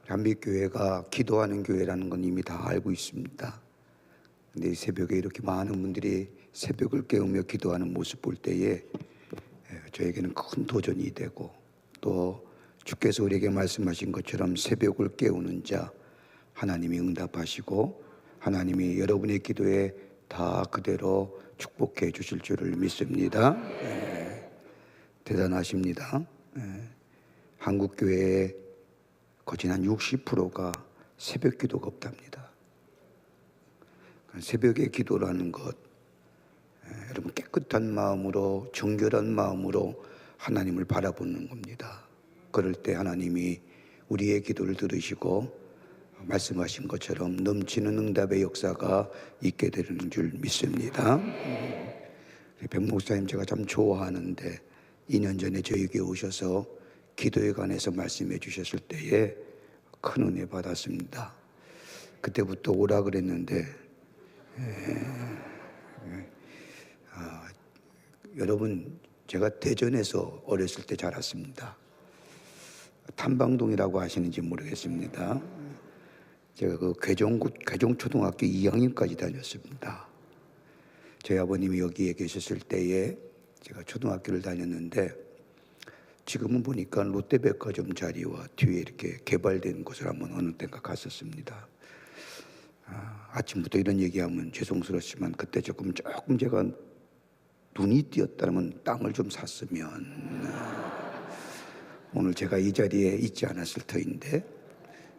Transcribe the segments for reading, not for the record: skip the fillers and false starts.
한빛교회가 기도하는 교회라는 건 이미 다 알고 있습니다. 근데 이 새벽에 이렇게 많은 분들이 새벽을 깨우며 기도하는 모습 볼 때에 저에게는 큰 도전이 되고, 또 주께서 우리에게 말씀하신 것처럼 새벽을 깨우는 자 하나님이 응답하시고 하나님이 여러분의 기도에 다 그대로 축복해 주실 줄을 믿습니다. 대단하십니다. 한국 교회의 거진 한 60%가 새벽 기도가 없답니다. 새벽의 기도라는 것, 여러분 깨끗한 마음으로, 정결한 마음으로 하나님을 바라보는 겁니다. 그럴 때 하나님이 우리의 기도를 들으시고 말씀하신 것처럼 넘치는 응답의 역사가 있게 되는 줄 믿습니다. 백 목사님 제가 참 좋아하는데 2년 전에 저에게 오셔서 기도에 관해서 말씀해 주셨을 때에 큰 은혜 받았습니다. 그때부터 오라 그랬는데 여러분, 제가 대전에서 어렸을 때 자랐습니다. 탐방동이라고 아시는지 모르겠습니다. 제가 그 괴종초등학교 2학년까지 다녔습니다. 저희 아버님이 여기에 계셨을 때에 제가 초등학교를 다녔는데, 지금은 보니까 롯데백화점 자리와 뒤에 이렇게 개발된 곳을 한번 어느 때가 갔었습니다. 아침부터 이런 얘기하면 죄송스럽지만 그때 조금 제가 눈이 띄었다면 땅을 좀 샀으면 오늘 제가 이 자리에 있지 않았을 터인데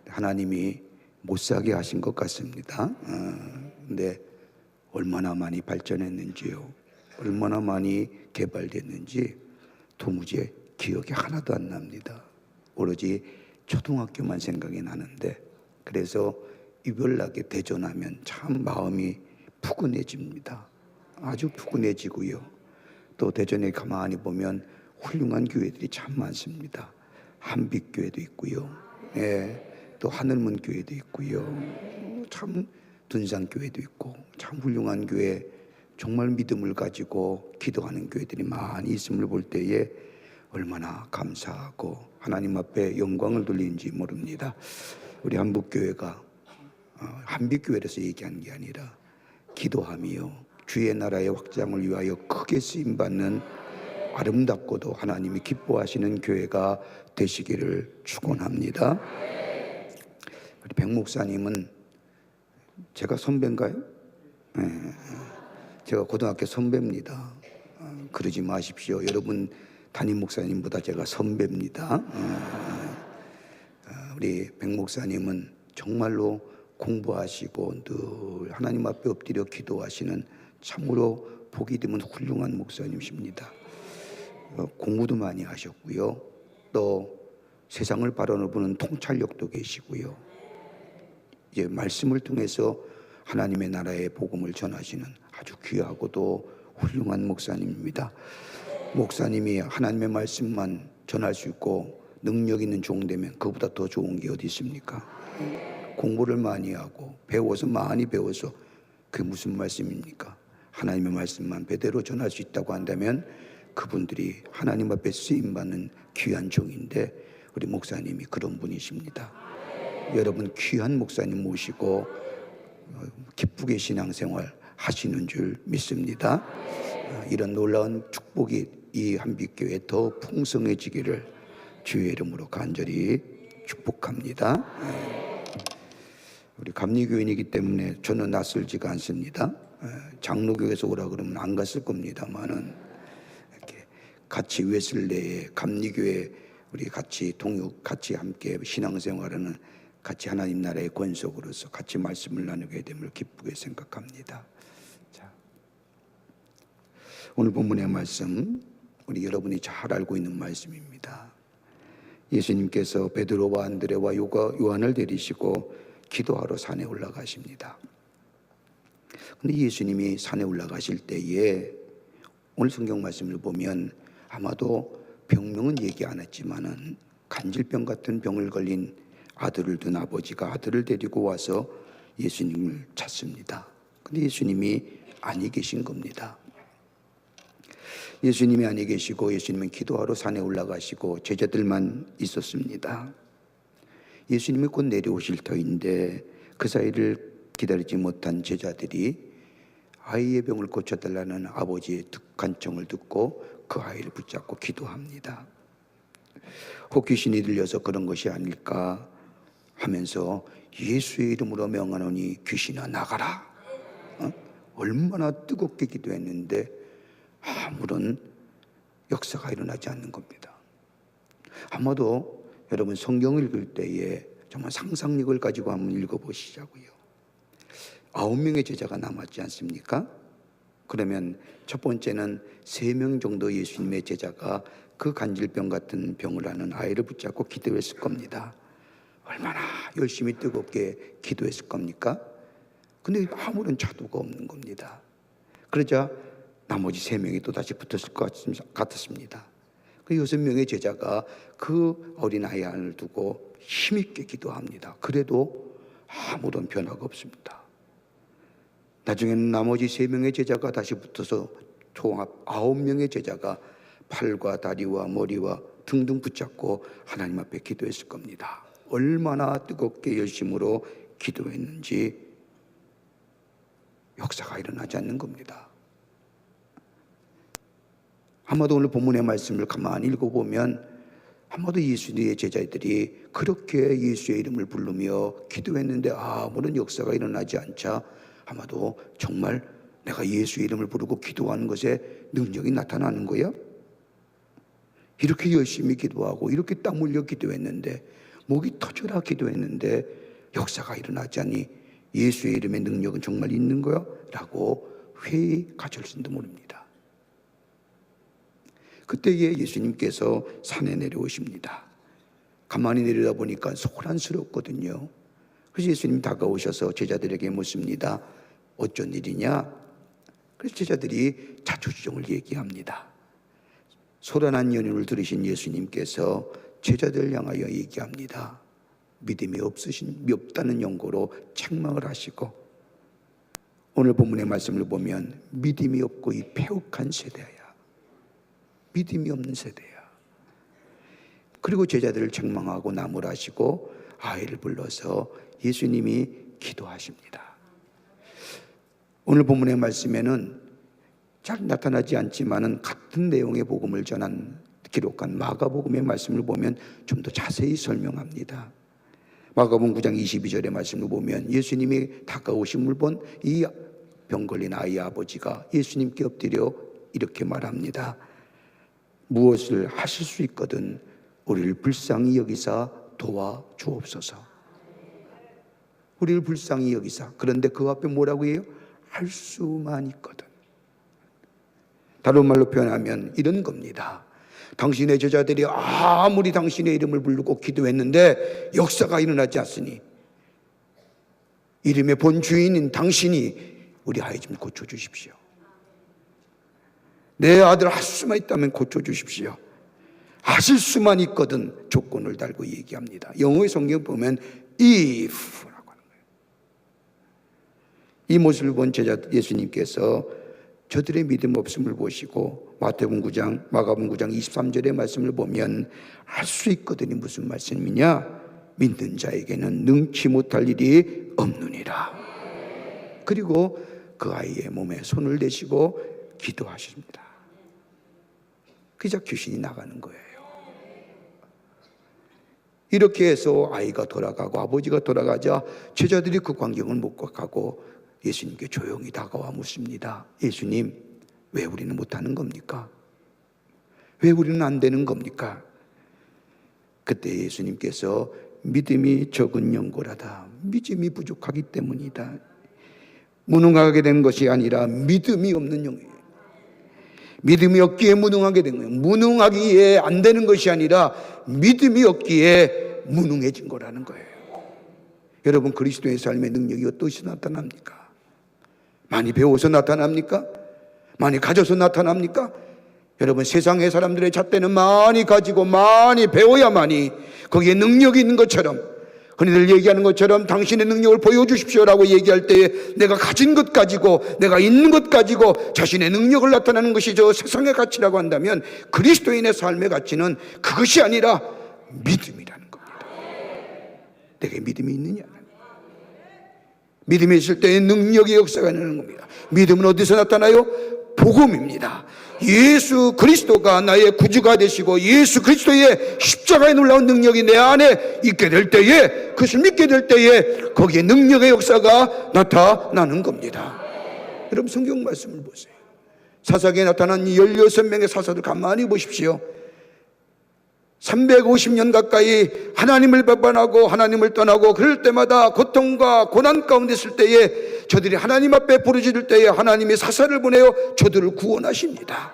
하나님이 못 사게 하신 것 같습니다. 근데 얼마나 많이 발전했는지요, 얼마나 많이 개발됐는지 도무지 기억이 하나도 안 납니다. 오로지 초등학교만 생각이 나는데, 그래서 이별나게 대전하면 참 마음이 푸근해집니다. 아주 푸근해지고요. 또 대전에 가만히 보면 훌륭한 교회들이 참 많습니다. 한빛교회도 있고요. 또 하늘문 교회도 있고요. 참 둔산교회도 있고 참 훌륭한 교회, 정말 믿음을 가지고 기도하는 교회들이 많이 있음을 볼 때에 얼마나 감사하고 하나님 앞에 영광을 돌리는지 모릅니다. 우리 한빛교회가 한빛교회에서 얘기하는 게 아니라 기도하며 주의 나라의 확장을 위하여 크게 쓰임받는 아름답고도 하나님이 기뻐하시는 교회가 되시기를 축원합니다. 우리 백 목사님은 제가 선배인가요? 제가 고등학교 선배입니다. 그러지 마십시오. 여러분 담임 목사님보다 제가 선배입니다. 우리 백 목사님은 정말로 공부하시고 늘 하나님 앞에 엎드려 기도하시는 참으로 보기 드문 훌륭한 목사님이십니다. 공부도 많이 하셨고요. 또 세상을 바라보는 통찰력도 계시고요. 이제 말씀을 통해서 하나님의 나라의 복음을 전하시는 아주 귀하고도 훌륭한 목사님입니다. 목사님이 하나님의 말씀만 전할 수 있고 능력 있는 종 되면 그보다 더 좋은 게 어디 있습니까? 공부를 많이 하고 배워서 많이 배워서 그게 무슨 말씀입니까? 하나님의 말씀만 제대로 전할 수 있다고 한다면 그분들이 하나님 앞에 쓰임받는 귀한 종인데, 우리 목사님이 그런 분이십니다. 여러분 귀한 목사님 모시고 기쁘게 신앙생활 하시는 줄 믿습니다. 이런 놀라운 축복이 이 한빛교회에 더 풍성해지기를 주의 이름으로 간절히 축복합니다. 우리 감리교인이기 때문에 저는 낯설지가 않습니다. 장로교에서 오라 그러면 안 갔을 겁니다만은 이렇게 같이 웨슬레에 감리교회 우리 같이 같이 함께 신앙생활하는, 같이 하나님 나라의 권속으로서 같이 말씀을 나누게 됨을 기쁘게 생각합니다. 자, 오늘 본문의 말씀 우리 여러분이 잘 알고 있는 말씀입니다. 예수님께서 베드로와 안드레와 요한을 데리시고 기도하러 산에 올라가십니다. 근데 예수님이 산에 올라가실 때에 오늘 성경 말씀을 보면 아마도 병명은 얘기 안 했지만은 간질병 같은 병을 걸린 아들을 둔 아버지가 아들을 데리고 와서 예수님을 찾습니다. 근데 예수님이 아니 계신 겁니다. 예수님이 아니 계시고 예수님은 기도하러 산에 올라가시고 제자들만 있었습니다. 예수님이 곧 내려오실 터인데 그 사이를 기다리지 못한 제자들이 아이의 병을 고쳐달라는 아버지의 간청을 듣고 그 아이를 붙잡고 기도합니다. 혹 귀신이 들려서 그런 것이 아닐까 하면서 예수의 이름으로 명하노니 귀신아 나가라. 얼마나 뜨겁게 기도했는데 아무런 역사가 일어나지 않는 겁니다. 아마도 여러분 성경을 읽을 때에 정말 상상력을 가지고 한번 읽어보시자고요. 9명의 제자가 남았지 않습니까? 그러면 첫 번째는 3명 정도 예수님의 제자가 그 간질병 같은 병을 앓는 아이를 붙잡고 기도했을 겁니다. 얼마나 열심히 뜨겁게 기도했을 겁니까? 근데 아무런 차도가 없는 겁니다. 그러자 나머지 3명이 또 다시 붙었을 것 같았습니다. 그 6명의 제자가 그 어린아이 하나를 두고 힘있게 기도합니다. 그래도 아무런 변화가 없습니다. 나중에는 나머지 3명의 제자가 다시 붙어서 총합 9명의 제자가 팔과 다리와 머리와 등등 붙잡고 하나님 앞에 기도했을 겁니다. 얼마나 뜨겁게 열심으로 기도했는지 역사가 일어나지 않는 겁니다. 아마도 오늘 본문의 말씀을 가만히 읽어보면 아마도 예수님의 제자들이 그렇게 예수의 이름을 부르며 기도했는데 아무런 역사가 일어나지 않자 아마도 정말 내가 예수의 이름을 부르고 기도하는 것에 능력이 나타나는 거야? 이렇게 열심히 기도하고 이렇게 땀 흘려 기도했는데 목이 터져라 기도했는데 역사가 일어나지 않니 예수의 이름의 능력은 정말 있는 거야? 라고 회의 가졌을지도 모릅니다. 그때에 예수님께서 산에 내려오십니다. 가만히 내려다보니까 소란스럽거든요. 그래서 예수님이 다가오셔서 제자들에게 묻습니다. 어쩐 일이냐? 그래서 제자들이 자초지종을 얘기합니다. 소란한 연유를 들으신 예수님께서 제자들을 향하여 얘기합니다. 믿음이 없다는 연고로 책망을 하시고 오늘 본문의 말씀을 보면 믿음이 없고 이 패역한 세대야. 믿음이 없는 세대야. 그리고 제자들을 책망하고 나무라시고 아이를 불러서 예수님이 기도하십니다. 오늘 본문의 말씀에는 잘 나타나지 않지만은 같은 내용의 복음을 기록한 마가복음의 말씀을 보면 좀 더 자세히 설명합니다. 마가복음 9장 22절의 말씀을 보면 예수님이 다가오심을 본 이 병 걸린 아이의 아버지가 예수님께 엎드려 이렇게 말합니다. 무엇을 하실 수 있거든 우리를 불쌍히 여기사 도와주옵소서. 우리를 불쌍히 여기사. 그런데 그 앞에 뭐라고 해요? 할 수만 있거든. 다른 말로 표현하면 이런 겁니다. 당신의 제자들이 아무리 당신의 이름을 부르고 기도했는데 역사가 일어나지 않으니 이름의 본 주인인 당신이 우리 아이 좀 고쳐주십시오. 내 아들 할 수만 있다면 고쳐주십시오. 하실 수만 있거든 조건을 달고 얘기합니다. 영어의 성경 보면 if라고 하는 거예요. 이 모습을 본 제자 예수님께서 저들의 믿음 없음을 보시고 마가복음 9장 23절의 말씀을 보면 할 수 있거든이 무슨 말씀이냐? 믿는 자에게는 능치 못할 일이 없느니라. 그리고 그 아이의 몸에 손을 대시고 기도하십니다. 그저 귀신이 나가는 거예요. 이렇게 해서 아이가 돌아가고 아버지가 돌아가자 제자들이 그 광경을 못 가고 예수님께 조용히 다가와 묻습니다. 예수님, 왜 우리는 못하는 겁니까? 왜 우리는 안 되는 겁니까? 그때 예수님께서 믿음이 적은 영고라다. 믿음이 부족하기 때문이다. 무능하게 된 것이 아니라 믿음이 없는 영이에요. 믿음이 없기에 무능하게 된 거예요. 무능하기에 안 되는 것이 아니라 믿음이 없기에 무능해진 거라는 거예요. 여러분, 그리스도의 삶의 능력이 어떻게 나타납니까? 많이 배워서 나타납니까? 많이 가져서 나타납니까? 여러분, 세상의 사람들의 잣대는 많이 가지고 많이 배워야만이 거기에 능력이 있는 것처럼, 흔히들 얘기하는 것처럼 당신의 능력을 보여주십시오라고 얘기할 때에 내가 가진 것 가지고 내가 있는 것 가지고 자신의 능력을 나타내는 것이 저 세상의 가치라고 한다면 그리스도인의 삶의 가치는 그것이 아니라 믿음이라는 겁니다. 내게 믿음이 있느냐? 믿음이 있을 때에 능력의 역사가 일어나는 겁니다. 믿음은 어디서 나타나요? 복음입니다. 예수 그리스도가 나의 구주가 되시고 예수 그리스도의 십자가에 놀라운 능력이 내 안에 있게 될 때에, 그것을 믿게 될 때에 거기에 능력의 역사가 나타나는 겁니다. 여러분 성경 말씀을 보세요. 사사기에 나타난 16명의 사사들 가만히 보십시오. 350년 가까이 하나님을 배반하고 하나님을 떠나고 그럴 때마다 고통과 고난 가운데 있을 때에 저들이 하나님 앞에 부르짖을 때에 하나님이 사사를 보내어 저들을 구원하십니다.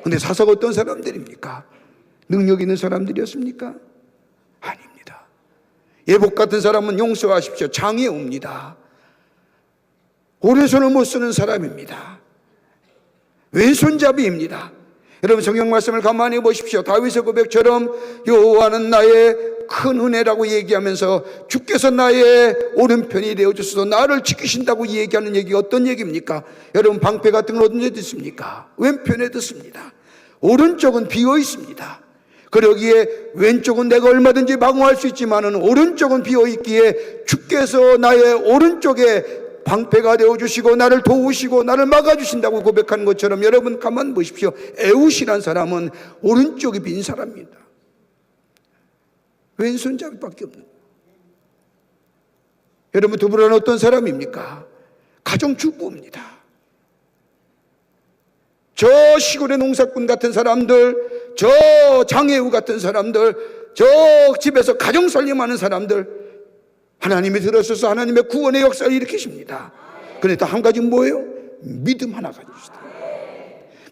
그런데 사사가 어떤 사람들입니까? 능력 있는 사람들이었습니까? 아닙니다. 예복 같은 사람은 용서하십시오. 장애 옵니다. 오른손을 못 쓰는 사람입니다. 왼손잡이입니다. 여러분 성경 말씀을 가만히 보십시오. 다윗의 고백처럼 여호와는 나의 큰 은혜라고 얘기하면서 주께서 나의 오른편이 되어주셔서 나를 지키신다고 얘기하는 얘기가 어떤 얘기입니까? 여러분 방패 같은 건 어디에 듣습니까? 왼편에 듣습니다. 오른쪽은 비어 있습니다. 그러기에 왼쪽은 내가 얼마든지 방어할 수 있지만은 오른쪽은 비어 있기에 주께서 나의 오른쪽에 방패가 되어주시고 나를 도우시고 나를 막아주신다고 고백하는 것처럼, 여러분 가만 보십시오. 에웃이란 사람은 오른쪽이 빈 사람입니다. 왼손잡이밖에 없는 거예요. 여러분 두부라는 어떤 사람입니까? 가정주부입니다. 저 시골의 농사꾼 같은 사람들, 저 장애우 같은 사람들, 저 집에서 가정살림하는 사람들, 하나님이 들어서서 하나님의 구원의 역사를 일으키십니다. 그런데 한 가지 뭐예요? 믿음 하나 가지시다.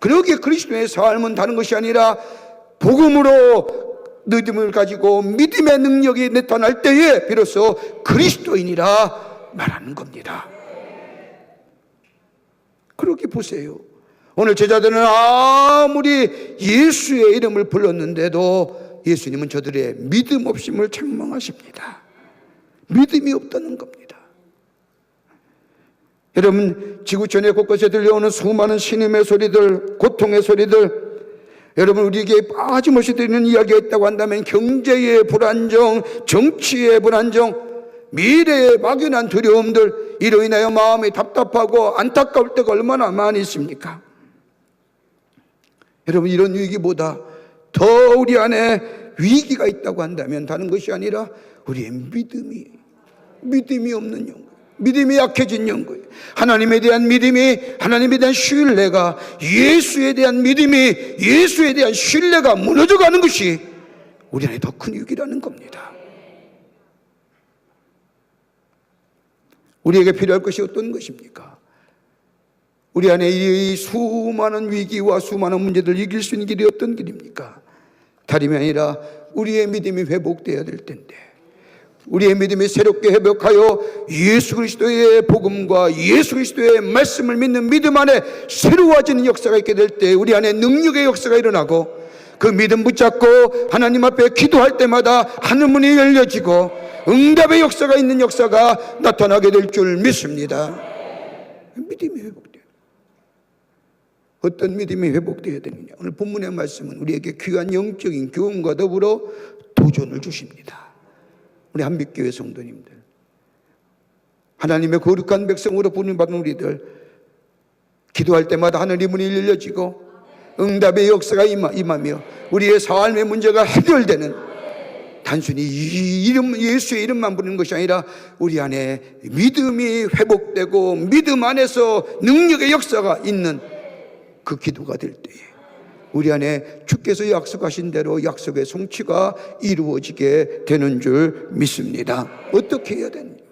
그러기에 그리스도의 삶은 다른 것이 아니라 복음으로 믿음을 가지고 믿음의 능력이 나타날 때에 비로소 그리스도인이라 말하는 겁니다. 그렇게 보세요. 오늘 제자들은 아무리 예수의 이름을 불렀는데도 예수님은 저들의 믿음 없음을 책망하십니다. 믿음이 없다는 겁니다. 여러분 지구촌의 곳곳에 들려오는 수많은 신음의 소리들, 고통의 소리들, 여러분 우리에게 빠짐없이 들리는 이야기가 있다고 한다면 경제의 불안정, 정치의 불안정, 미래의 막연한 두려움들, 이로 인하여 마음이 답답하고 안타까울 때가 얼마나 많이 있습니까? 여러분 이런 위기보다 더 우리 안에 위기가 있다고 한다면 다른 것이 아니라 우리의 믿음이 없는 영광, 믿음이 약해진 영광, 하나님에 대한 믿음이, 하나님에 대한 신뢰가, 예수에 대한 믿음이, 예수에 대한 신뢰가 무너져가는 것이 우리 안에 더 큰 위기라는 겁니다. 우리에게 필요할 것이 어떤 것입니까? 우리 안에 이 수많은 위기와 수많은 문제들을 이길 수 있는 길이 어떤 길입니까? 다름이 아니라 우리의 믿음이 회복되어야 될 텐데, 우리의 믿음이 새롭게 회복하여 예수 그리스도의 복음과 예수 그리스도의 말씀을 믿는 믿음 안에 새로워지는 역사가 있게 될 때 우리 안에 능력의 역사가 일어나고, 그 믿음 붙잡고 하나님 앞에 기도할 때마다 하늘문이 열려지고 응답의 역사가 있는 역사가 나타나게 될 줄 믿습니다. 믿음이 회복돼요. 어떤 믿음이 회복되어야 되느냐? 오늘 본문의 말씀은 우리에게 귀한 영적인 교훈과 더불어 도전을 주십니다. 우리 한빛교회 성도님들, 하나님의 거룩한 백성으로 부름받은 우리들, 기도할 때마다 하늘의 문이 열려지고 응답의 역사가 임하며 우리의 삶의 문제가 해결되는, 단순히 이 이름, 예수의 이름만 부르는 것이 아니라 우리 안에 믿음이 회복되고 믿음 안에서 능력의 역사가 있는 그 기도가 될 때에 우리 안에 주께서 약속하신 대로 약속의 성취가 이루어지게 되는 줄 믿습니다. 어떻게 해야 되는지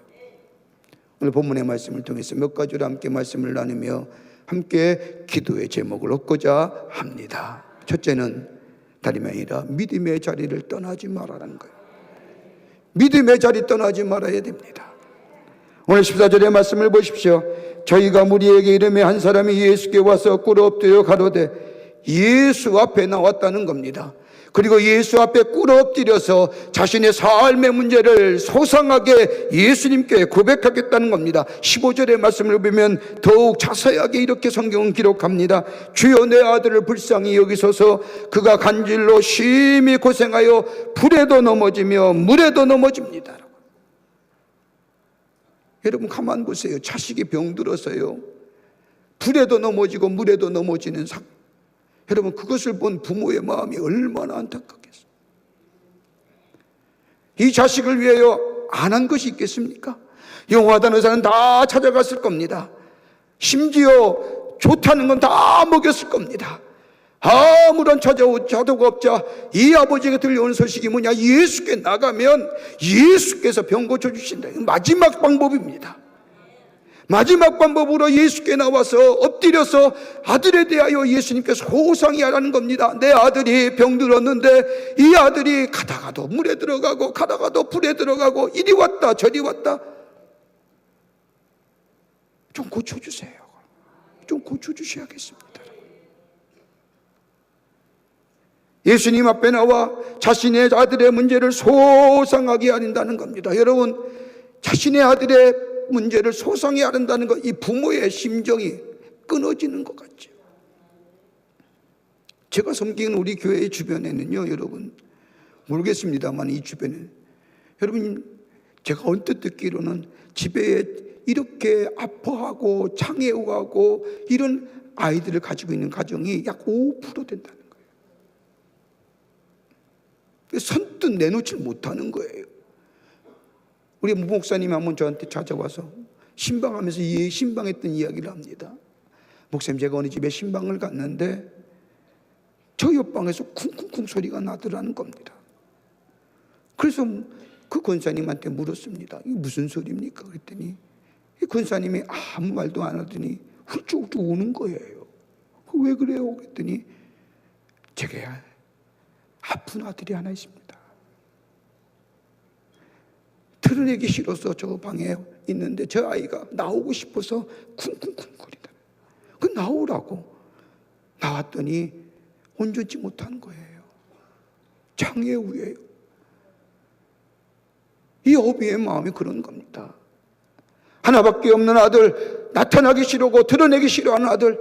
오늘 본문의 말씀을 통해서 몇 가지로 함께 말씀을 나누며 함께 기도의 제목을 얻고자 합니다. 첫째는 다름이 아니라 믿음의 자리를 떠나지 말아라는 거예요. 믿음의 자리 떠나지 말아야 됩니다. 오늘 14절의 말씀을 보십시오. 저희가 무리에게 이르매 한 사람이 예수께 와서 꿇어 엎드려 가로되, 예수 앞에 나왔다는 겁니다. 그리고 예수 앞에 꿇어 엎드려서 자신의 삶의 문제를 소상하게 예수님께 고백하겠다는 겁니다. 15절의 말씀을 보면 더욱 자세하게 이렇게 성경은 기록합니다. 주여 내 아들을 불쌍히 여기소서. 그가 간질로 심히 고생하여 불에도 넘어지며 물에도 넘어집니다. 여러분 가만 보세요. 자식이 병들어서요, 불에도 넘어지고 물에도 넘어지는 여러분 그것을 본 부모의 마음이 얼마나 안타깝겠어요. 이 자식을 위하여 안 한 것이 있겠습니까? 영화하던 의사는 다 찾아갔을 겁니다. 심지어 좋다는 건 다 먹였을 겁니다. 아무런 자도가 없자 이 아버지가 들려오는 소식이 뭐냐? 예수께 나가면 예수께서 병 고쳐주신다. 마지막 방법입니다. 마지막 방법으로 예수께 나와서 엎드려서 아들에 대하여 예수님께서 호상이 하라는 겁니다. 내 아들이 병들었는데 이 아들이 가다가도 물에 들어가고 가다가도 불에 들어가고 이리 왔다 저리 왔다. 좀 고쳐주세요. 좀 고쳐주셔야겠습니다. 예수님 앞에 나와 자신의 아들의 문제를 소상하게 아린다는 겁니다. 여러분, 자신의 아들의 문제를 소상히 아른다는 것, 이 부모의 심정이 끊어지는 것 같죠. 제가 섬기는 우리 교회 주변에는요, 여러분 모르겠습니다만 이 주변에 여러분 제가 언뜻 듣기로는 집에 이렇게 아파하고 장애우하고 이런 아이들을 가지고 있는 가정이 약 5% 된다는 거예요. 선뜻 내놓지 못하는 거예요. 우리 목사님이 한번 저한테 찾아와서 신방하면서 신방했던 이야기를 합니다. 목사님, 제가 어느 집에 신방을 갔는데 저 옆방에서 쿵쿵쿵 소리가 나더라는 겁니다. 그래서 그 권사님한테 물었습니다. 이게 무슨 소리입니까? 그랬더니 이 권사님이 아무 말도 안 하더니 훌쩍훌쩍 우는 거예요. 왜 그래요? 그랬더니 제가 아픈 아들이 하나 있습니다. 드러내기 싫어서 저 방에 있는데 저 아이가 나오고 싶어서 쿵쿵쿵거리다. 그 나오라고 나왔더니 온전치 못한 거예요. 장애우예요. 이 어비의 마음이 그런 겁니다. 하나밖에 없는 아들, 나타나기 싫어하고 드러내기 싫어하는 아들,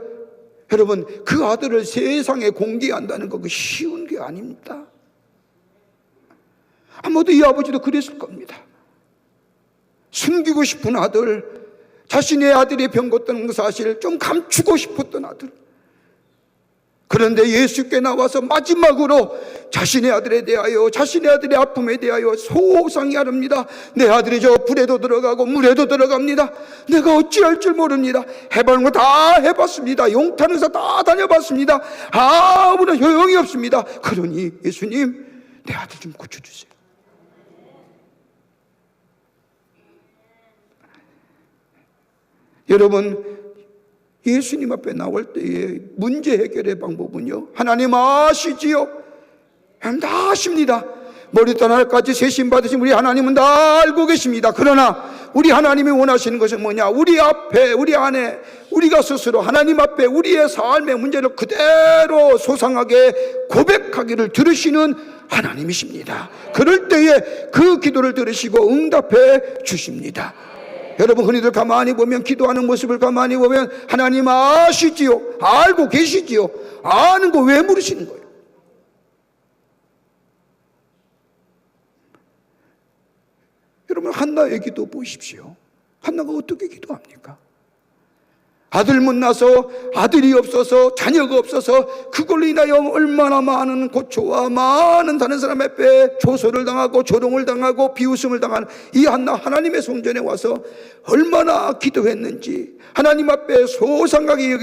여러분 그 아들을 세상에 공개한다는 거 쉬운 게 아닙니다. 아마도 이 아버지도 그랬을 겁니다. 숨기고 싶은 아들, 자신의 아들이 병 걷다는 사실 좀 감추고 싶었던 아들. 그런데 예수께 나와서 마지막으로 자신의 아들에 대하여, 자신의 아들의 아픔에 대하여 소상히 아릅니다. 내 아들이 저 불에도 들어가고 물에도 들어갑니다. 내가 어찌할 줄 모릅니다. 해보는 거 다 해봤습니다. 용탄 의사 다 다녀봤습니다. 아무런 효용이 없습니다. 그러니 예수님, 내 아들 좀 고쳐주세요. 여러분, 예수님 앞에 나올 때의 문제 해결의 방법은요, 하나님 아시지요? 하나님 다 아십니다. 머리부터 날까지 세심 받으신 우리 하나님은 다 알고 계십니다. 그러나 우리 하나님이 원하시는 것은 뭐냐? 우리 앞에, 우리 안에 우리가 스스로 하나님 앞에 우리의 삶의 문제를 그대로 소상하게 고백하기를 들으시는 하나님이십니다. 그럴 때에 그 기도를 들으시고 응답해 주십니다. 여러분, 흔히들 가만히 보면, 기도하는 모습을 가만히 보면 하나님 아시지요? 알고 계시지요? 아는 거 왜 물으시는 거예요? 여러분, 한나의 기도 보십시오. 한나가 어떻게 기도합니까? 아들 못 낳아서, 아들이 없어서, 자녀가 없어서 그걸로 인하여 얼마나 많은 고초와 많은 다른 사람 앞에 조소를 당하고 조롱을 당하고 비웃음을 당하는 이 한나, 하나님의 성전에 와서 얼마나 기도했는지, 하나님 앞에 소상하게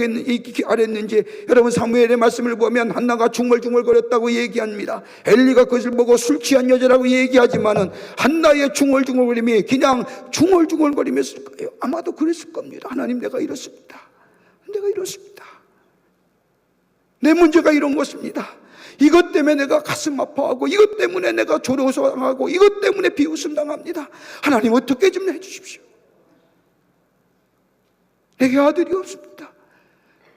아랬는지. 여러분, 사무엘의 말씀을 보면 한나가 중얼중얼거렸다고 얘기합니다. 엘리가 그것을 보고 술 취한 여자라고 얘기하지만은 한나의 중얼중얼거림이 그냥 중얼중얼거리면서 거예요. 아마도 그랬을 겁니다. 하나님, 내가 이렇습니다. 내가 이렇습니다. 내 문제가 이런 것입니다. 이것 때문에 내가 가슴 아파하고, 이것 때문에 내가 조롱당하고, 이것 때문에 비웃음 당합니다. 하나님, 어떻게 좀 해주십시오. 내게 아들이 없습니다.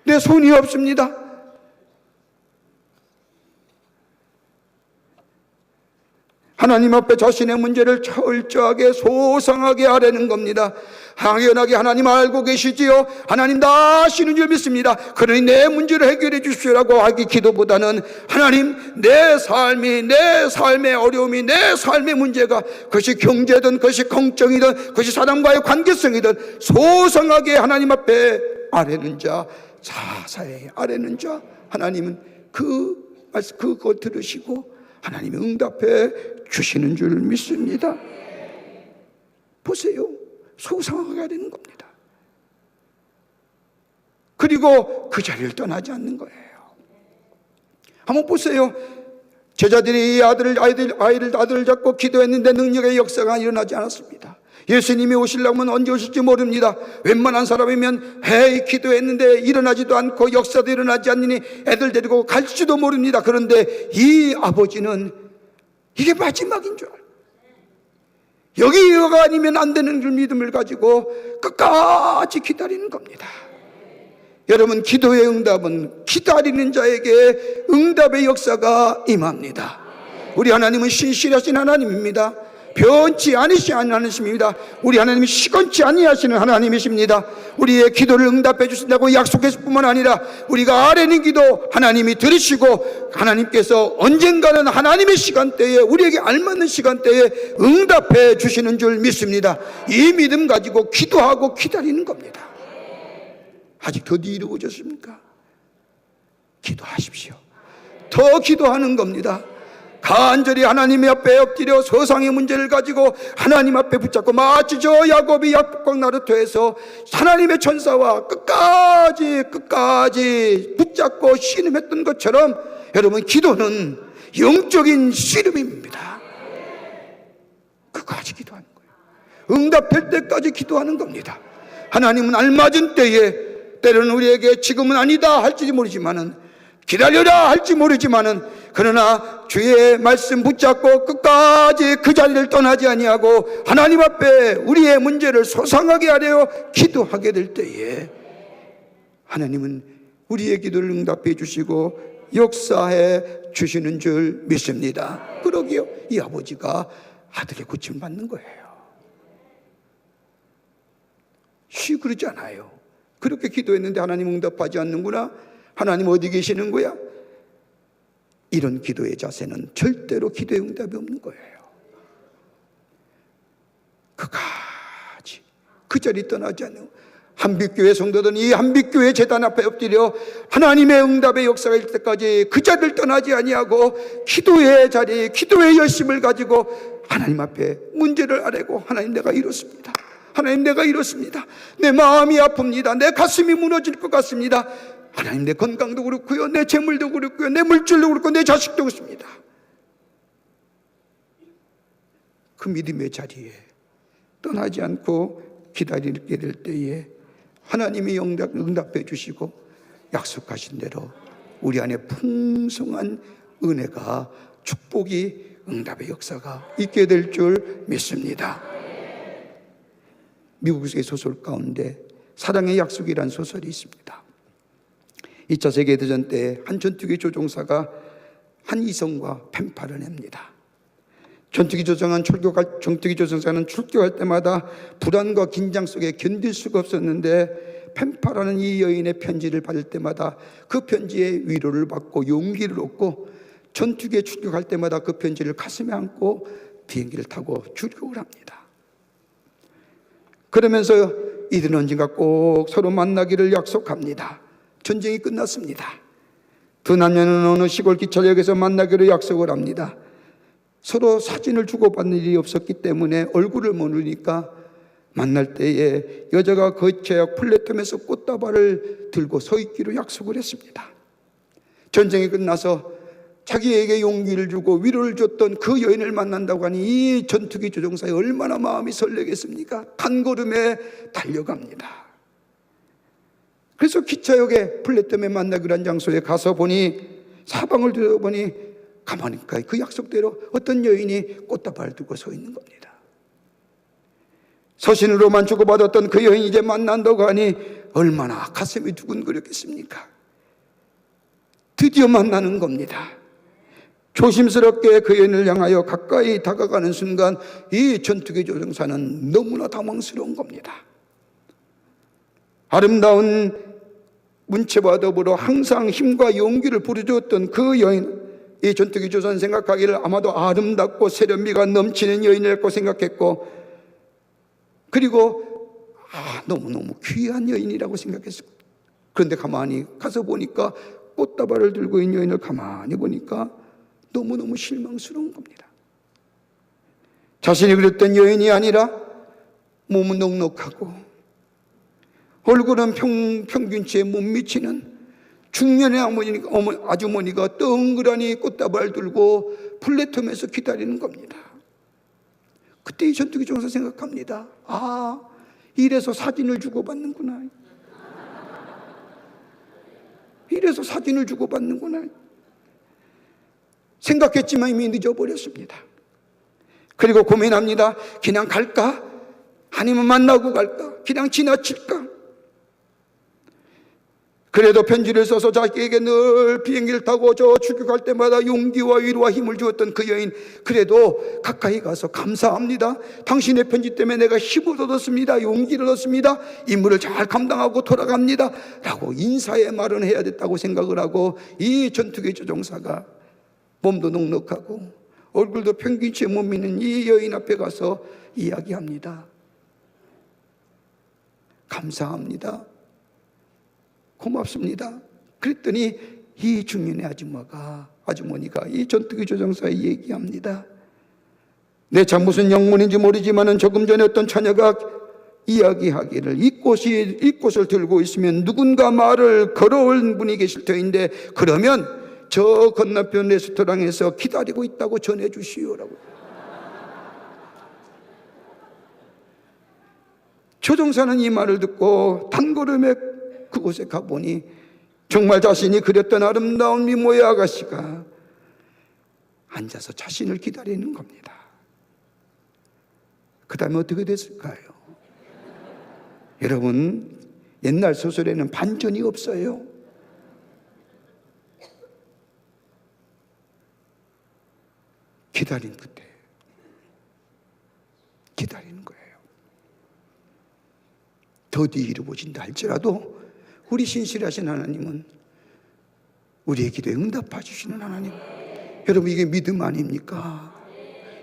내 손이 없습니다. 하나님 앞에 자신의 문제를 철저하게 소상하게 아뢰는 겁니다. 당연하게 하나님 알고 계시지요. 하나님 다 아시는 줄 믿습니다. 그러니 내 문제를 해결해 주시라고 하기 기도보다는 하나님, 내 삶의 어려움이, 내 삶의 문제가, 그것이 경제든 그것이 공정이든 그것이 사람과의 관계성이든 소상하게 하나님 앞에 아뢰는 자, 자사히 아뢰는 자, 하나님은 그거 들으시고 하나님이 응답해 주시는 줄 믿습니다. 보세요. 소상하게 되는 겁니다. 그리고 그 자리를 떠나지 않는 거예요. 한번 보세요. 제자들이 이 아이를 잡고 기도했는데 능력의 역사가 일어나지 않았습니다. 예수님이 오시려면 언제 오실지 모릅니다. 웬만한 사람이면 헤이 기도했는데 일어나지도 않고 역사도 일어나지 않으니 애들 데리고 갈지도 모릅니다. 그런데 이 아버지는 이게 마지막인 줄 알아요. 여기가 아니면 안 되는 줄 믿음을 가지고 끝까지 기다리는 겁니다. 여러분, 기도의 응답은 기다리는 자에게 응답의 역사가 임합니다. 우리 하나님은 신실하신 하나님입니다. 변치 않으시는 하나님이십니다. 우리 하나님이 시건치 아니하시는 하나님이십니다. 우리의 기도를 응답해 주신다고 약속했을 뿐만 아니라 우리가 아뢰는 기도 하나님이 들으시고 하나님께서 언젠가는 하나님의 시간대에, 우리에게 알맞는 시간대에 응답해 주시는 줄 믿습니다. 이 믿음 가지고 기도하고 기다리는 겁니다. 아직 더디 이루어졌습니까? 기도하십시오. 더 기도하는 겁니다. 간절히 하나님 앞에 엎드려 세상의 문제를 가지고 하나님 앞에 붙잡고, 마치 저 야곱이 야복강 나루터에서 하나님의 천사와 끝까지 붙잡고 씨름했던 것처럼, 여러분, 기도는 영적인 씨름입니다. 끝까지 기도하는 거예요. 응답될 때까지 기도하는 겁니다. 하나님은 알맞은 때에, 때로는 우리에게 지금은 아니다 할지 모르지만은, 기다려라 할지 모르지만은, 그러나 주의 말씀 붙잡고 끝까지 그 자리를 떠나지 아니하고 하나님 앞에 우리의 문제를 소상하게 하려 기도하게 될 때에 하나님은 우리의 기도를 응답해 주시고 역사해 주시는 줄 믿습니다. 그러기요, 이 아버지가 아들의 고침을 받는 거예요. 그러지 않아요. 그렇게 기도했는데 하나님 응답하지 않는구나, 하나님 어디 계시는 거야? 이런 기도의 자세는 절대로 기도의 응답이 없는 거예요. 끝까지 그 자리 떠나지 않는 한빛교회 성도들은 이 한빛교회 제단 앞에 엎드려 하나님의 응답의 역사가 일 때까지 그 자리를 떠나지 아니하고 기도의 자리, 기도의 열심을 가지고 하나님 앞에 문제를 아뢰고, 하나님 내가 이렇습니다. 하나님 내가 이렇습니다. 내 마음이 아픕니다. 내 가슴이 무너질 것 같습니다. 하나님, 내 건강도 그렇고요, 내 재물도 그렇고요, 내 물질도 그렇고, 내 자식도 그렇습니다. 그 믿음의 자리에 떠나지 않고 기다리게 될 때에 하나님이 응답해 주시고 약속하신 대로 우리 안에 풍성한 은혜가, 축복이, 응답의 역사가 있게 될 줄 믿습니다. 미국의 소설 가운데 사랑의 약속이라는 소설이 있습니다. 2차 세계대전 때 한 전투기 조종사가 한 이성과 펜팔을 냅니다. 전투기 조종사는 출격할 때마다 불안과 긴장 속에 견딜 수가 없었는데, 펜팔하는 이 여인의 편지를 받을 때마다 그 편지에 위로를 받고 용기를 얻고, 전투기에 출격할 때마다 그 편지를 가슴에 안고 비행기를 타고 출격을 합니다. 그러면서 이들은 언젠가 꼭 서로 만나기를 약속합니다. 전쟁이 끝났습니다. 두 남녀는 어느 시골 기차역에서 만나기로 약속을 합니다. 서로 사진을 주고받는 일이 없었기 때문에 얼굴을 모르니까 만날 때에 여자가 거체역 플랫폼에서 꽃다발을 들고 서 있기로 약속을 했습니다. 전쟁이 끝나서 자기에게 용기를 주고 위로를 줬던 그 여인을 만난다고 하니 이 전투기 조종사에 얼마나 마음이 설레겠습니까? 한 걸음에 달려갑니다. 그래서 기차역에 플랫폼에 만나기로 한 장소에 가서 보니, 사방을 들여다보니 가만히 그 약속대로 어떤 여인이 꽃다발을 들고 서 있는 겁니다. 서신으로만 주고받았던 그 여인이 이제 만난다고 하니 얼마나 가슴이 두근거렸겠습니까? 드디어 만나는 겁니다. 조심스럽게 그 여인을 향하여 가까이 다가가는 순간 이 전투기 조종사는 너무나 당황스러운 겁니다. 아름다운 문체와 더불어 항상 힘과 용기를 부르주었던 그 여인, 이 전투기 조선 생각하기를 아마도 아름답고 세련미가 넘치는 여인이라고 생각했고, 그리고 너무너무 귀한 여인이라고 생각했어요. 그런데 가만히 가서 보니까 꽃다발을 들고 있는 여인을 가만히 보니까 너무너무 실망스러운 겁니다. 자신이 그랬던 여인이 아니라 몸은 넉넉하고 얼굴은 평균치에 못 미치는 중년의 아주머니가 덩그러니 꽃다발 들고 플랫폼에서 기다리는 겁니다. 그때 이 전투기 조종사 생각합니다. 이래서 사진을 주고받는구나. 이래서 사진을 주고받는구나 생각했지만 이미 늦어버렸습니다. 그리고 고민합니다. 그냥 갈까? 아니면 만나고 갈까? 그냥 지나칠까? 그래도 편지를 써서 자기에게 늘 비행기를 타고 저 출국할 때마다 용기와 위로와 힘을 주었던 그 여인, 그래도 가까이 가서 감사합니다. 당신의 편지 때문에 내가 힘을 얻었습니다. 용기를 얻었습니다. 임무를 잘 감당하고 돌아갑니다. 라고 인사의 말은 해야 됐다고 생각을 하고 이 전투기 조종사가 몸도 넉넉하고 얼굴도 평균치에 못 미는 이 여인 앞에 가서 이야기합니다. 감사합니다. 고맙습니다. 그랬더니 이 중년의 아주머니가 이 전투기 조종사에 얘기합니다. 내 잘못은 영문인지 모르지만 조금 전에 어떤 처녀가 이야기하기를 이 꽃을 들고 있으면 누군가 말을 걸어올 분이 계실 터인데 그러면 저 건너편 레스토랑에서 기다리고 있다고 전해주시오라고. 조종사는 이 말을 듣고 단걸음에 그곳에 가보니 정말 자신이 그렸던 아름다운 미모의 아가씨가 앉아서 자신을 기다리는 겁니다. 그 다음에 어떻게 됐을까요? 여러분, 옛날 소설에는 반전이 없어요. 기다린 그때 기다리는 거예요. 더디 이루어진다 할지라도 우리 신실하신 하나님은 우리의 기도에 응답해 주시는 하나님. 여러분, 이게 믿음 아닙니까?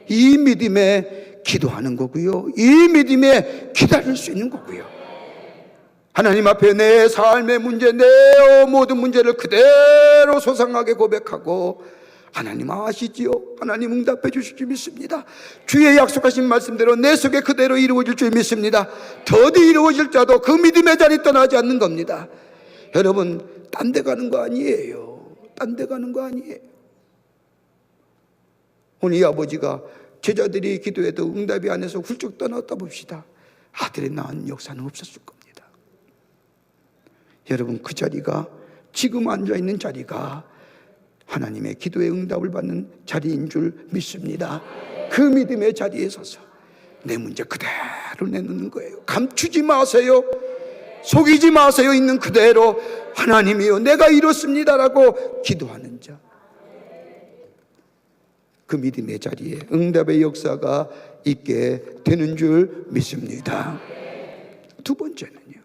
이 믿음에 기도하는 거고요, 이 믿음에 기다릴 수 있는 거고요. 하나님 앞에 내 삶의 문제, 내 모든 문제를 그대로 소상하게 고백하고 하나님 아시지요? 하나님 응답해 주실 줄 믿습니다. 주의 약속하신 말씀대로 내 속에 그대로 이루어질 줄 믿습니다. 더디 이루어질 자도 그 믿음의 자리 떠나지 않는 겁니다. 여러분, 딴 데 가는 거 아니에요. 딴 데 가는 거 아니에요. 오늘 이 아버지가 제자들이 기도해도 응답이 안 해서 훌쩍 떠났다 봅시다. 아들의 낳은 역사는 없었을 겁니다. 여러분, 그 자리가, 지금 앉아있는 자리가 하나님의 기도의 응답을 받는 자리인 줄 믿습니다. 그 믿음의 자리에 서서 내 문제 그대로 내놓는 거예요. 감추지 마세요. 속이지 마세요. 있는 그대로 하나님이요, 내가 이렇습니다라고 기도하는 자, 그 믿음의 자리에 응답의 역사가 있게 되는 줄 믿습니다. 두 번째는요,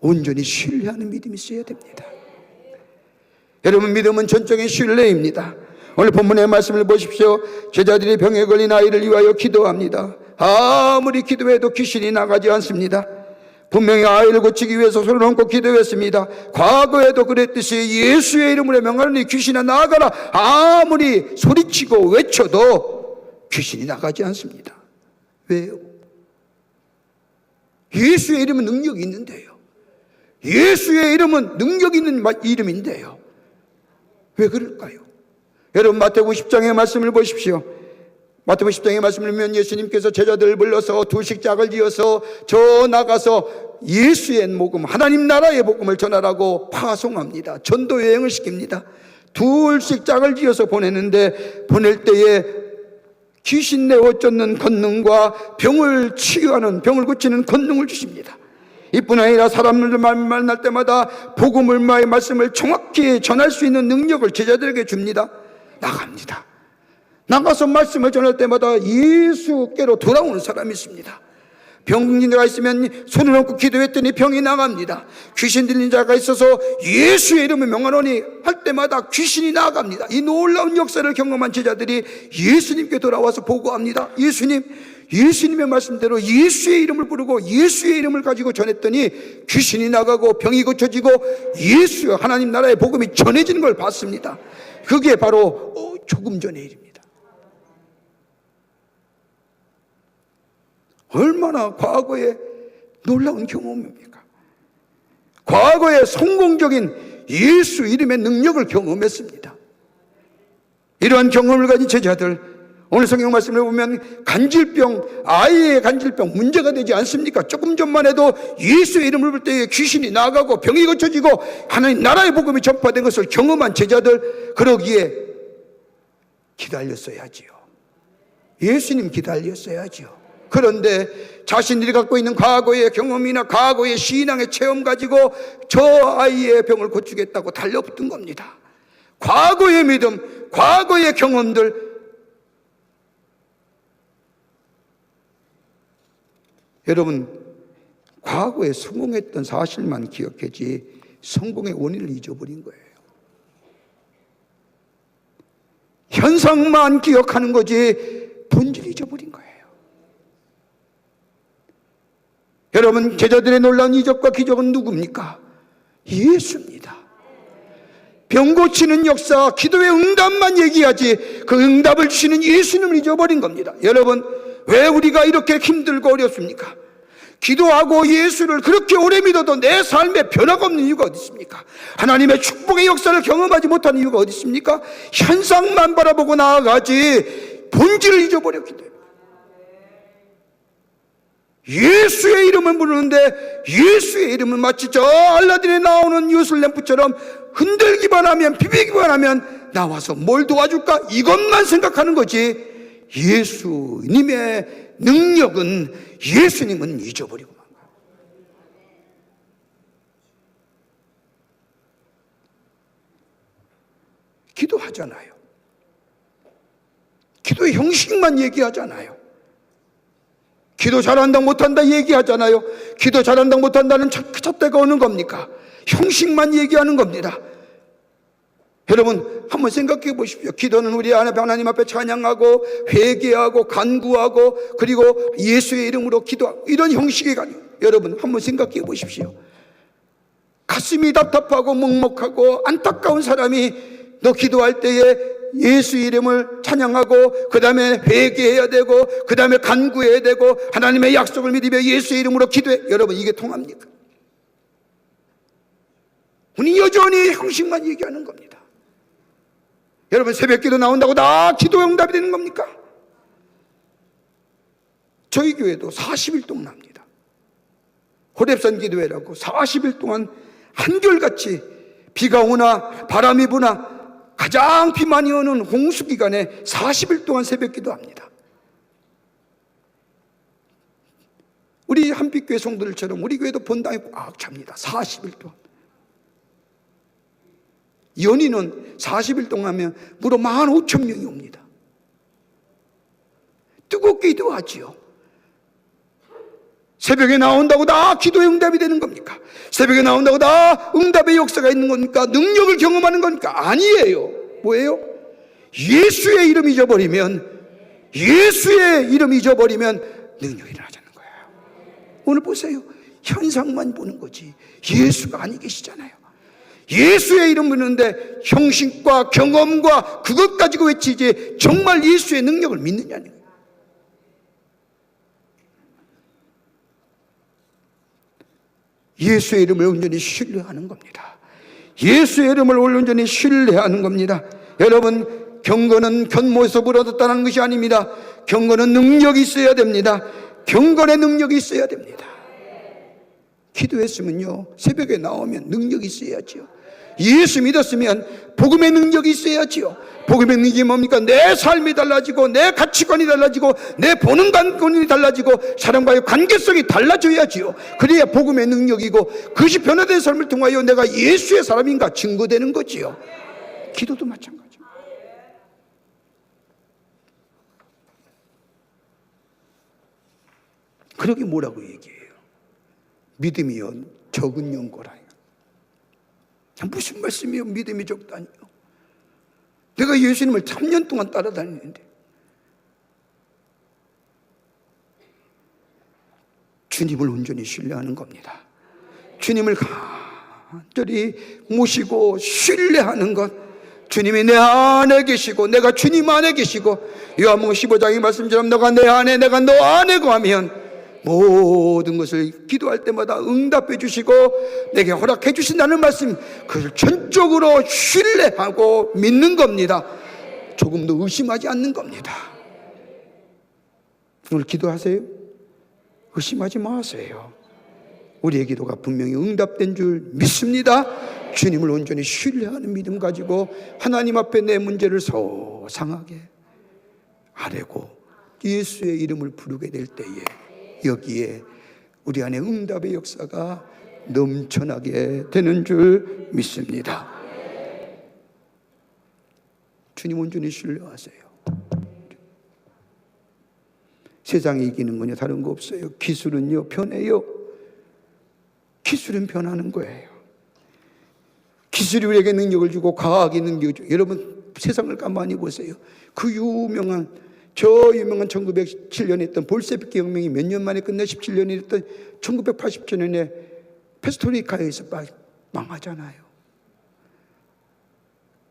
온전히 신뢰하는 믿음이 있어야 됩니다. 여러분, 믿음은 전적인 신뢰입니다. 오늘 본문의 말씀을 보십시오. 제자들이 병에 걸린 아이를 위하여 기도합니다. 아무리 기도해도 귀신이 나가지 않습니다. 분명히 아이를 고치기 위해서 손을 얹고 기도했습니다. 과거에도 그랬듯이 예수의 이름으로 명하노니 귀신아 나가라, 아무리 소리치고 외쳐도 귀신이 나가지 않습니다. 왜요? 예수의 이름은 능력이 있는데요. 예수의 이름은 능력 있는 이름인데요. 왜 그럴까요? 여러분, 마태복음 10장의 말씀을 보십시오. 마태복음 10장의 말씀을 보면 예수님께서 제자들을 불러서 둘씩 짝을 지어서 저 나가서 예수의 복음, 하나님 나라의 복음을 전하라고 파송합니다. 전도 여행을 시킵니다. 둘씩 짝을 지어서 보내는데, 보낼 때에 귀신 내어 쫓는 권능과 병을 치유하는, 병을 고치는 권능을 주십니다. 이뿐 아니라 사람들을 만날 때마다 복음을, 말씀을 정확히 전할 수 있는 능력을 제자들에게 줍니다. 나갑니다. 나가서 말씀을 전할 때마다 예수께로 돌아오는 사람이 있습니다. 병든 자가 있으면 손을 얹고 기도했더니 병이 나갑니다. 귀신 들린 자가 있어서 예수의 이름을 명하노니 할 때마다 귀신이 나갑니다. 이 놀라운 역사를 경험한 제자들이 예수님께 돌아와서 보고합니다. 예수님의 말씀대로 예수의 이름을 부르고 예수의 이름을 가지고 전했더니 귀신이 나가고 병이 고쳐지고 예수 하나님 나라의 복음이 전해지는 걸 봤습니다. 그게 바로 조금 전의 일입니다. 얼마나 과거의 놀라운 경험입니까? 과거의 성공적인 예수 이름의 능력을 경험했습니다. 이러한 경험을 가진 제자들, 오늘 성경 말씀을 보면 간질병, 아이의 간질병 문제가 되지 않습니까? 조금 전만 해도 예수의 이름을 부를 때에 귀신이 나가고 병이 고쳐지고 하나님 나라의 복음이 전파된 것을 경험한 제자들, 그러기에 기다렸어야지요. 예수님 기다렸어야지요. 그런데 자신들이 갖고 있는 과거의 경험이나 과거의 신앙의 체험 가지고 저 아이의 병을 고치겠다고 달려붙은 겁니다. 과거의 믿음, 과거의 경험들, 여러분 과거에 성공했던 사실만 기억하지 성공의 원인을 잊어버린 거예요. 현상만 기억하는 거지 본질을 잊어버린 거예요. 여러분 제자들의 놀라운 이적과 기적은 누굽니까? 예수입니다. 병 고치는 역사, 기도의 응답만 얘기하지 그 응답을 주시는 예수님을 잊어버린 겁니다. 여러분 왜 우리가 이렇게 힘들고 어렵습니까? 기도하고 예수를 그렇게 오래 믿어도 내 삶에 변화가 없는 이유가 어디 있습니까? 하나님의 축복의 역사를 경험하지 못하는 이유가 어디 있습니까? 현상만 바라보고 나아가지 본질을 잊어버렸기 때문에. 예수의 이름을 부르는데 예수의 이름은 마치 저 알라딘에 나오는 요술램프처럼 흔들기만 하면, 비비기만 하면 나와서 뭘 도와줄까? 이것만 생각하는 거지 예수님의 능력은, 예수님은 잊어버리고 만 거야. 기도하잖아요. 기도의 형식만 얘기하잖아요. 기도 잘한다 못한다 얘기하잖아요. 기도 잘한다 못한다는 잣대가 오는 겁니까? 형식만 얘기하는 겁니다. 여러분 한번 생각해 보십시오. 기도는 우리 하나님 앞에 찬양하고 회개하고 간구하고 그리고 예수의 이름으로 기도하고 이런 형식이 아니에요. 여러분 한번 생각해 보십시오. 가슴이 답답하고 먹먹하고 안타까운 사람이 너 기도할 때에 예수 이름을 찬양하고 그 다음에 회개해야 되고 그 다음에 간구해야 되고 하나님의 약속을 믿으며 예수의 이름으로 기도해. 여러분 이게 통합니까? 우리 여전히 형식만 얘기하는 겁니다. 여러분 새벽기도 나온다고 다 기도 응답이 되는 겁니까? 저희 교회도 40일 동안 합니다. 호렙산 기도회라고 40일 동안 한결같이 비가 오나 바람이 부나 가장 비 많이 오는 홍수기간에 40일 동안 새벽기도 합니다. 우리 한빛교회 성도들처럼 우리 교회도 본당에 꽉 찹니다. 40일 동안. 연인은 40일 동안 하면 무려 15,000명이 옵니다. 뜨겁게 기도하지요. 새벽에 나온다고 다 기도의 응답이 되는 겁니까? 새벽에 나온다고 다 응답의 역사가 있는 겁니까? 능력을 경험하는 겁니까? 아니에요. 뭐예요? 예수의 이름 잊어버리면, 예수의 이름 잊어버리면 능력이 일어나지 않는 거예요. 오늘 보세요. 현상만 보는 거지 예수가 아니 계시잖아요. 예수의 이름 부르는데 형식과 경험과 그것 가지고 외치지 정말 예수의 능력을 믿느냐는 거예요. 예수의 이름을 온전히 신뢰하는 겁니다. 예수의 이름을 온전히 신뢰하는 겁니다. 여러분 경건은 견모에서 불어졌다는 것이 아닙니다. 경건은 능력이 있어야 됩니다. 경건의 능력이 있어야 됩니다. 기도했으면요 새벽에 나오면 능력이 있어야지요. 예수 믿었으면 복음의 능력이 있어야지요. 복음의 능력이 뭡니까? 내 삶이 달라지고 내 가치관이 달라지고 내 보는 관점이 달라지고 사람과의 관계성이 달라져야지요. 그래야 복음의 능력이고 그것이 변화된 삶을 통하여 내가 예수의 사람인가 증거되는 거지요. 기도도 마찬가지입니다. 그러게 뭐라고 얘기해요? 믿음이요 적은 연고라요. 무슨 말씀이에요? 믿음이 적다니요. 내가 예수님을 3년 동안 따라다니는데 주님을 온전히 신뢰하는 겁니다. 주님을 간절히 모시고 신뢰하는 것. 주님이 내 안에 계시고 내가 주님 안에 계시고 요한복음 15장의 말씀처럼 너가 내 안에 내가 너 안에 거하면 모든 것을 기도할 때마다 응답해 주시고 내게 허락해 주신다는 말씀, 그것을 전적으로 신뢰하고 믿는 겁니다. 조금도 의심하지 않는 겁니다. 오늘 기도하세요? 의심하지 마세요. 우리의 기도가 분명히 응답된 줄 믿습니다. 주님을 온전히 신뢰하는 믿음 가지고 하나님 앞에 내 문제를 소상하게 아뢰고 예수의 이름을 부르게 될 때에 여기에 우리 안에 응답의 역사가 넘쳐나게 되는 줄 믿습니다. 주님 온전히 신뢰하세요. 세상에 이기는 건요 다른 거 없어요. 기술은요 변해요. 기술은 변하는 거예요. 기술이 우리에게 능력을 주고 과학이 능력을 주고, 여러분 세상을 가만히 보세요. 그 유명한 1907년에 했던 볼셰비키 혁명이 몇 년 만에 끝내 17년이 됐던 1987년에 페스토리카에서 망하잖아요.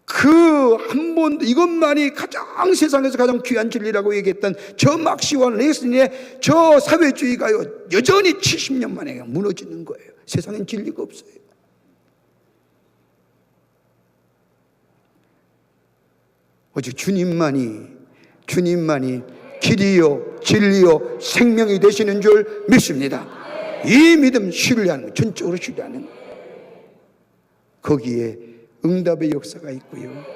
그 한 번도 이것만이 가장 세상에서 가장 귀한 진리라고 얘기했던 저 막시와 레슨의 저 사회주의가요 여전히 70년 만에 무너지는 거예요. 세상엔 진리가 없어요. 오직 주님만이 길이요 진리요 생명이 되시는 줄 믿습니다. 이 믿음 신뢰하는 거, 전적으로 신뢰하는 거. 거기에 응답의 역사가 있고요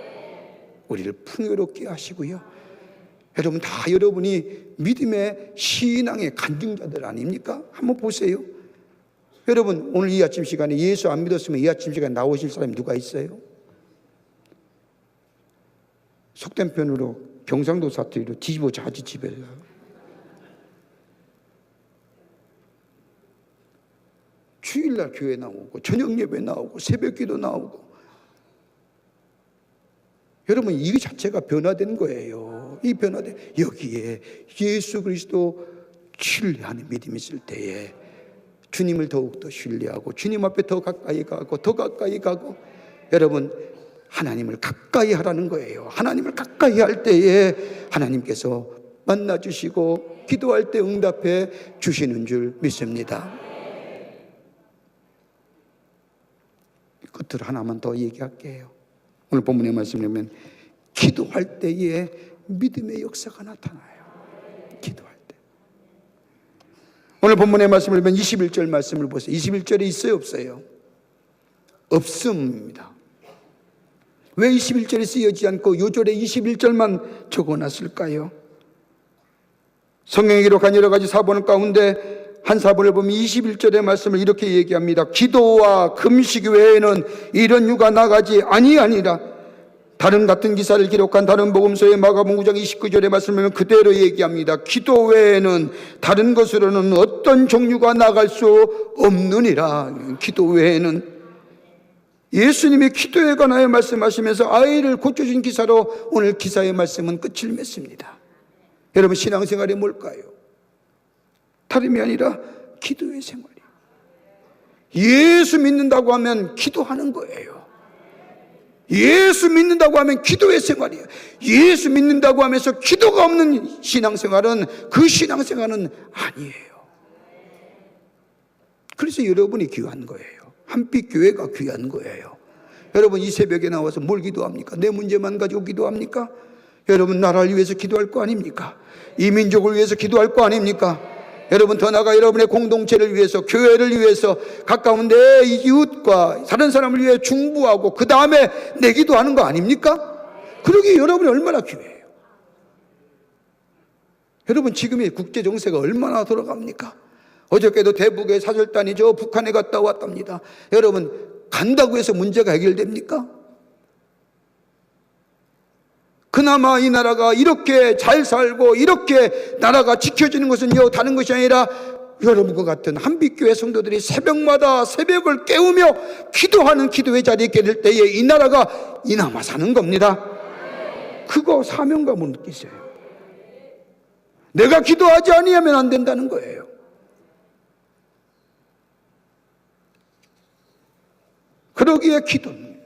우리를 풍요롭게 하시고요. 여러분 다 여러분이 믿음의 신앙의 간증자들 아닙니까? 한번 보세요. 여러분 오늘 이 아침 시간에 예수 안 믿었으면 이 아침 시간에 나오실 사람이 누가 있어요? 속된 편으로 경상도 사투리로 뒤집어 자지 집에서. 주일날 교회 나오고 저녁 예배 나오고 새벽 기도 나오고. 여러분 이 자체가 변화된 거예요. 이 변화된 여기에 예수 그리스도 신뢰하는 믿음이 있을 때에 주님을 더욱더 신뢰하고 주님 앞에 더 가까이 가고 여러분 하나님을 가까이 하라는 거예요. 하나님을 가까이 할 때에 하나님께서 만나주시고 기도할 때 응답해 주시는 줄 믿습니다. 끝으로 하나만 더 얘기할게요. 오늘 본문의 말씀을 보면 기도할 때에 믿음의 역사가 나타나요. 기도할 때. 오늘 본문의 말씀을 보면 21절 말씀을 보세요. 21절에 있어요 없어요? 없음입니다. 왜 21절에 쓰여지지 않고 요절에 21절만 적어놨을까요? 성경에 기록한 여러 가지 사본 가운데 한 사본을 보면 21절의 말씀을 이렇게 얘기합니다. 기도와 금식 외에는 이런 유가 나가지 아니하니라. 다른 같은 기사를 기록한 다른 복음서의 마가복음 9장 29절의 말씀을 그대로 얘기합니다. 기도 외에는 다른 것으로는 어떤 종류가 나갈 수 없느니라. 기도 외에는. 예수님이 기도에 관하여 말씀하시면서 아이를 고쳐준 기사로 오늘 기사의 말씀은 끝을 맺습니다. 여러분 신앙생활이 뭘까요? 다름이 아니라 기도의 생활이에요. 예수 믿는다고 하면 기도하는 거예요. 예수 믿는다고 하면 기도의 생활이에요. 예수 믿는다고 하면서 기도가 없는 신앙생활은 그 신앙생활은 아니에요. 그래서 여러분이 귀한 거예요. 한빛 교회가 귀한 거예요. 여러분 이 새벽에 나와서 뭘 기도합니까? 내 문제만 가지고 기도합니까? 여러분 나라를 위해서 기도할 거 아닙니까? 이 민족을 위해서 기도할 거 아닙니까? 여러분 더 나아가 여러분의 공동체를 위해서, 교회를 위해서, 가까운 내 이웃과 다른 사람을 위해 중보하고 그 다음에 내 기도하는 거 아닙니까? 그러기에 여러분이 얼마나 귀해요. 여러분 지금의 국제 정세가 얼마나 돌아갑니까? 어저께도 대북의 사절단이 저 북한에 갔다 왔답니다. 여러분 간다고 해서 문제가 해결됩니까? 그나마 이 나라가 이렇게 잘 살고 이렇게 나라가 지켜지는 것은요 다른 것이 아니라 여러분과 같은 한빛교회 성도들이 새벽마다 새벽을 깨우며 기도하는 기도의 자리에 깨질 때에 이 나라가 이나마 사는 겁니다. 그거 사명감을 느끼세요. 내가 기도하지 아니하면 안 된다는 거예요. 그러기에 기도는,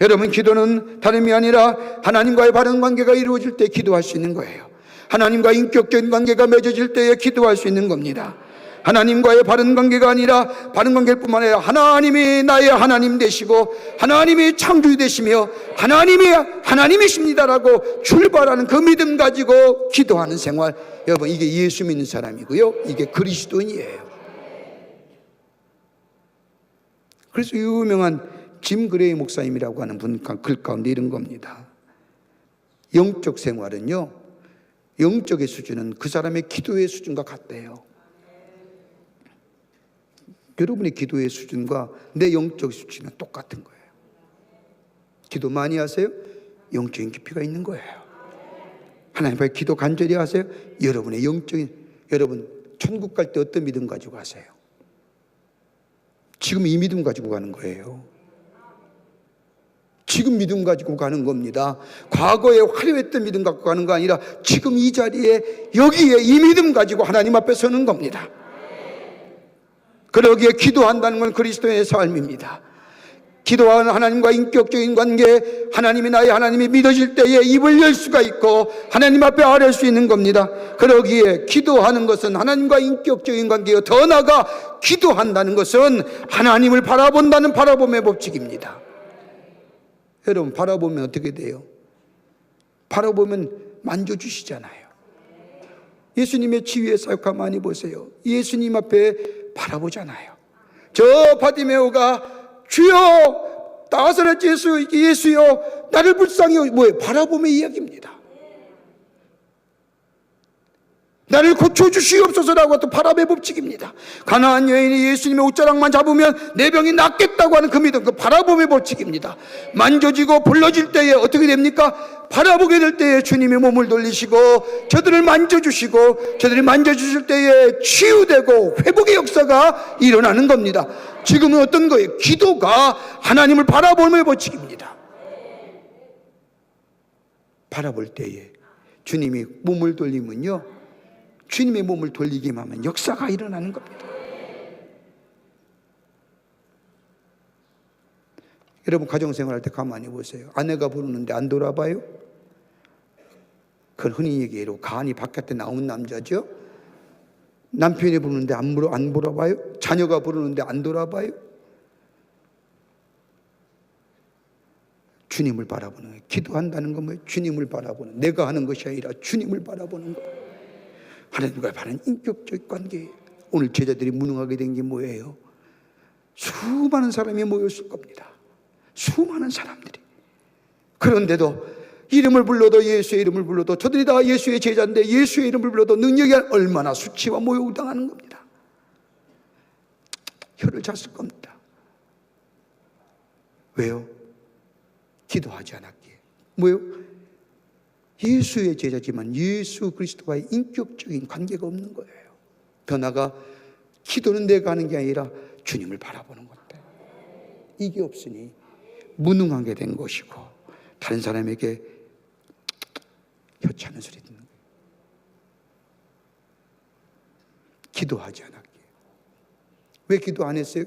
여러분, 기도는 다름이 아니라 하나님과의 바른 관계가 이루어질 때 기도할 수 있는 거예요. 하나님과 인격적인 관계가 맺어질 때에 기도할 수 있는 겁니다. 하나님과의 바른 관계가 아니라, 바른 관계일 뿐만 아니라 하나님이 나의 하나님 되시고 하나님이 창조주 되시며 하나님이 하나님이십니다라고 출발하는 그 믿음 가지고 기도하는 생활, 여러분, 이게 예수 믿는 사람이고요, 이게 그리스도인이에요. 그래서 유명한 짐 그레이 목사님이라고 하는 분 글 가운데 이런 겁니다. 영적 생활은요, 영적의 수준은 그 사람의 기도의 수준과 같대요. 여러분의 기도의 수준과 내 영적 수준은 똑같은 거예요. 기도 많이 하세요? 영적인 깊이가 있는 거예요. 하나님 앞에 기도 간절히 하세요? 여러분의 영적인, 여러분 천국 갈 때 어떤 믿음 가지고 가세요? 지금 이 믿음 가지고 가는 거예요. 지금 믿음 가지고 가는 겁니다. 과거에 화려했던 믿음 갖고 가는 거 아니라 지금 이 자리에, 여기에 이 믿음 가지고 하나님 앞에 서는 겁니다. 그러기에 기도한다는 건 그리스도의 삶입니다. 기도하는 하나님과 인격적인 관계, 하나님이 나의 하나님이 믿어질 때에 입을 열 수가 있고 하나님 앞에 아뢰 수 있는 겁니다. 그러기에 기도하는 것은 하나님과 인격적인 관계요, 더 나아가 기도한다는 것은 하나님을 바라본다는 바라봄의 법칙입니다. 여러분, 바라보면 어떻게 돼요? 바라보면 만져주시잖아요. 예수님의 지위의 사역화 많이 보세요. 예수님 앞에 바라보잖아요. 저 바디메오가 주여, 나사렛 예수여, 나를 불쌍히, 뭐예요? 바라봄의 이야기입니다. 나를 고쳐주시옵소서라고 또 바람의 법칙입니다. 가나안 여인이 예수님의 옷자락만 잡으면 내 병이 낫겠다고 하는 그 믿음, 그 바라봄의 법칙입니다. 만져지고 불러질 때에 어떻게 됩니까? 바라보게 될 때에 주님의 몸을 돌리시고 저들을 만져주시고, 저들이 만져주실 때에 치유되고 회복의 역사가 일어나는 겁니다. 지금은 어떤 거예요? 기도가 하나님을 바라봄의 법칙입니다. 바라볼 때에 주님이 몸을 돌리면요, 주님의 몸을 돌리기만 하면 역사가 일어나는 겁니다. 여러분, 가정생활할 때 가만히 보세요. 아내가 부르는데 안 돌아봐요? 그건 흔히 얘기로 간이 바깥에 나온 남자죠. 남편이 부르는데 안 물어봐요? 자녀가 부르는데 안 돌아봐요? 주님을 바라보는 거예요. 기도한다는 건 뭐예요? 주님을 바라보는, 내가 하는 것이 아니라 주님을 바라보는 거예요. 하나님과 바른 인격적 관계. 오늘 제자들이 무능하게 된 게 뭐예요? 수많은 사람이 모였을 겁니다. 수많은 사람들이. 그런데도 이름을 불러도, 예수의 이름을 불러도, 저들이 다 예수의 제자인데 예수의 이름을 불러도 능력이 얼마나 수치와 모욕을 당하는 겁니다. 혀를 찼을 겁니다. 왜요? 기도하지 않았기에. 뭐요? 예수의 제자지만 예수 그리스도와의 인격적인 관계가 없는 거예요. 더 나아가 기도는 내가 하는 게 아니라 주님을 바라보는 건데, 이게 없으니 무능하게 된 것이고 다른 사람에게 혀차는 소리 듣는 거예요. 기도하지 않았기에. 왜 기도 안 했어요?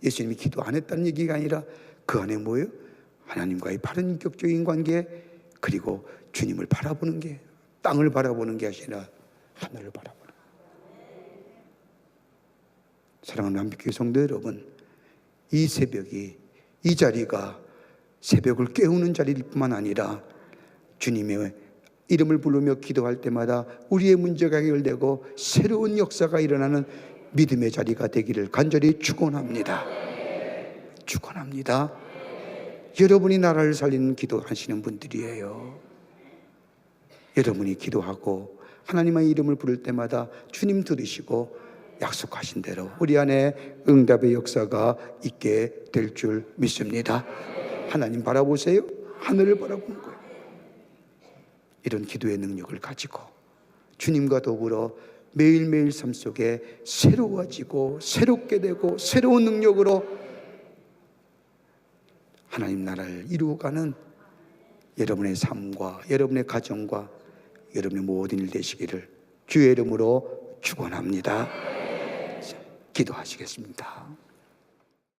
예수님이 기도 안 했다는 얘기가 아니라 그 안에 뭐예요? 하나님과의 바른 인격적인 관계, 그리고 주님을 바라보는 게, 땅을 바라보는 게 아니라 하늘을 바라보는 거예요. 사랑하는 한빛교회 성도 여러분, 이 새벽이, 이 자리가 새벽을 깨우는 자리일 뿐만 아니라 주님의 이름을 부르며 기도할 때마다 우리의 문제가 해결되고 새로운 역사가 일어나는 믿음의 자리가 되기를 간절히 축원합니다. 축원합니다. 여러분이 나라를 살리는 기도하시는 분들이에요. 여러분이 기도하고 하나님의 이름을 부를 때마다 주님 들으시고 약속하신 대로 우리 안에 응답의 역사가 있게 될 줄 믿습니다. 하나님 바라보세요. 하늘을 바라보는 거예요. 이런 기도의 능력을 가지고 주님과 더불어 매일매일 삶 속에 새로워지고 새롭게 되고 새로운 능력으로 하나님 나라를 이루어가는 여러분의 삶과 여러분의 가정과 여러분의 모든 일 되시기를 주의 이름으로 축원합니다. 기도하시겠습니다.